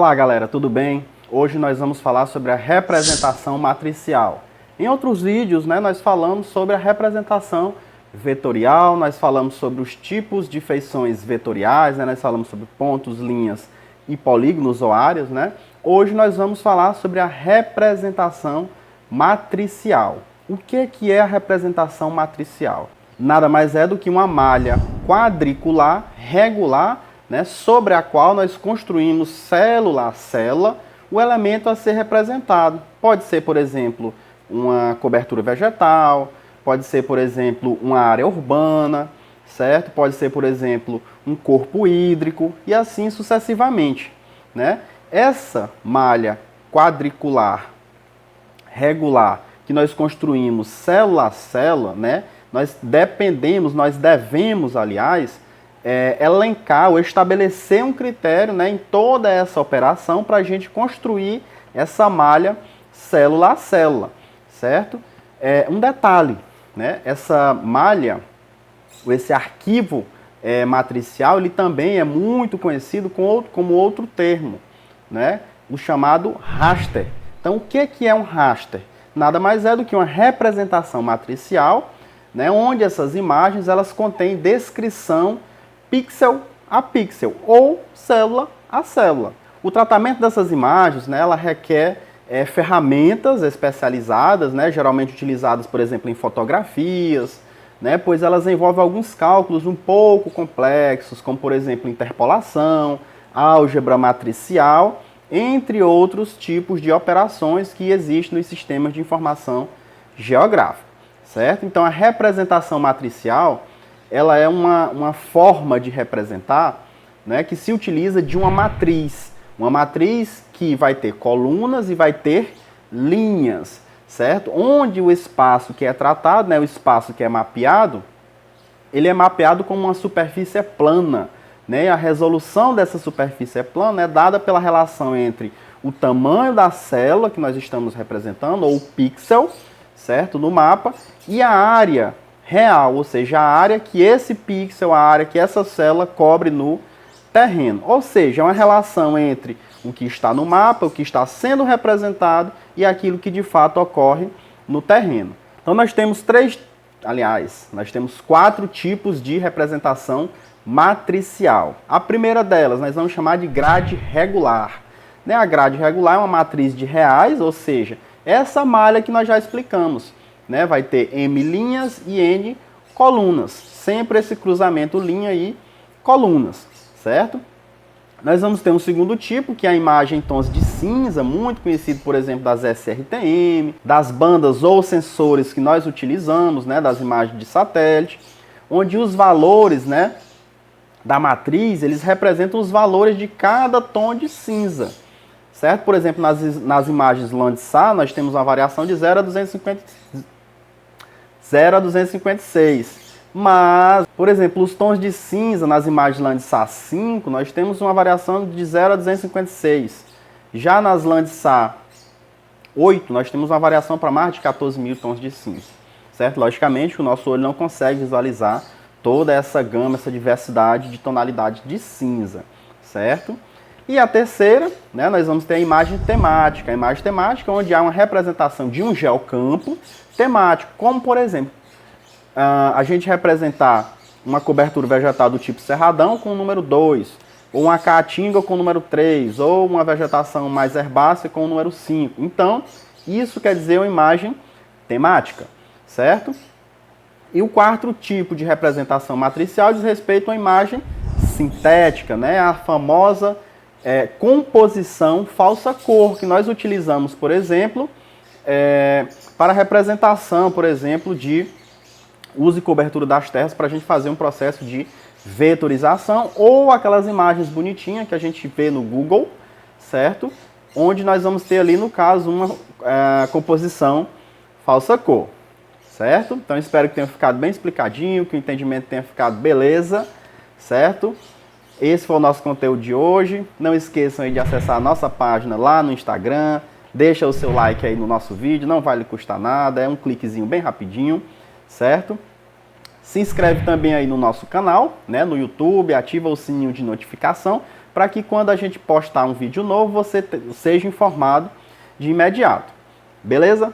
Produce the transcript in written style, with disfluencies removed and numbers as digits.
Olá galera, tudo bem? Hoje nós vamos falar sobre a representação matricial. Em outros vídeos, nós falamos sobre a representação vetorial, nós falamos sobre os tipos de feições vetoriais, nós falamos sobre pontos, linhas e polígonos ou áreas. Hoje nós vamos falar sobre a representação matricial. O que é a representação matricial? Nada mais é do que uma malha quadricular, regular, sobre a qual nós construímos célula a célula o elemento a ser representado. Pode ser, por exemplo, uma cobertura vegetal, pode ser, por exemplo, uma área urbana, certo? Pode ser, por exemplo, um corpo hídrico e assim sucessivamente. Essa malha quadricular regular que nós construímos célula a célula, nós devemos, aliás, elencar ou estabelecer um critério em toda essa operação para a gente construir essa malha célula a célula, certo? Um detalhe, essa malha, esse arquivo matricial, ele também é muito conhecido como outro termo, o chamado raster. Então, o que é um raster? Nada mais é do que uma representação matricial, onde essas imagens elas contêm descrição pixel a pixel ou célula a célula. O tratamento dessas imagens, ela requer ferramentas especializadas, geralmente utilizadas, por exemplo, em fotografias, pois elas envolvem alguns cálculos um pouco complexos, como, por exemplo, interpolação, álgebra matricial, entre outros tipos de operações que existem nos sistemas de informação geográfica, certo? Então, a representação matricial ela é uma forma de representar que se utiliza de uma matriz que vai ter colunas e vai ter linhas, certo? Onde o espaço que é tratado, o espaço que é mapeado, ele é mapeado como uma superfície plana. A resolução dessa superfície plana é dada pela relação entre o tamanho da célula que nós estamos representando, ou o pixel, certo? No mapa, e a área real, ou seja, a área que esse pixel, a área que essa célula cobre no terreno. Ou seja, é uma relação entre o que está no mapa, o que está sendo representado e aquilo que de fato ocorre no terreno. Então nós temos nós temos 4 tipos de representação matricial. A primeira delas nós vamos chamar de grade regular. A grade regular é uma matriz de reais, ou seja, essa malha que nós já explicamos. Vai ter M linhas e N colunas. Sempre esse cruzamento linha e colunas, certo? Nós vamos ter um segundo tipo, que é a imagem em tons de cinza, muito conhecido, por exemplo, das SRTM, das bandas ou sensores que nós utilizamos, das imagens de satélite, onde os valores, da matriz, eles representam os valores de cada tom de cinza, certo? Por exemplo, nas imagens Landsat, nós temos uma variação de 0 a 256. Mas, por exemplo, os tons de cinza nas imagens Landsat 5, nós temos uma variação de 0 a 256. Já nas Landsat 8, nós temos uma variação para mais de 14 mil tons de cinza, certo? Logicamente, o nosso olho não consegue visualizar toda essa gama, essa diversidade de tonalidade de cinza, certo? E a terceira, nós vamos ter a imagem temática. A imagem temática onde há uma representação de um geocampo temático, como, por exemplo, a gente representar uma cobertura vegetal do tipo cerradão com o número 2, ou uma caatinga com o número 3, ou uma vegetação mais herbácea com o número 5. Então, isso quer dizer uma imagem temática, certo? E o quarto tipo de representação matricial diz respeito a uma imagem sintética, a famosa composição falsa cor, que nós utilizamos, por exemplo, para a representação, por exemplo, de uso e cobertura das terras para a gente fazer um processo de vetorização, ou aquelas imagens bonitinhas que a gente vê no Google, certo? Onde nós vamos ter ali, no caso, uma composição falsa cor, certo? Então espero que tenha ficado bem explicadinho, que o entendimento tenha ficado beleza, certo? Esse foi o nosso conteúdo de hoje. Não esqueçam aí de acessar a nossa página lá no Instagram. Deixa o seu like aí no nosso vídeo, não vai lhe custar nada, é um cliquezinho bem rapidinho, certo? Se inscreve também aí no nosso canal, no YouTube, ativa o sininho de notificação para que quando a gente postar um vídeo novo, você seja informado de imediato. Beleza?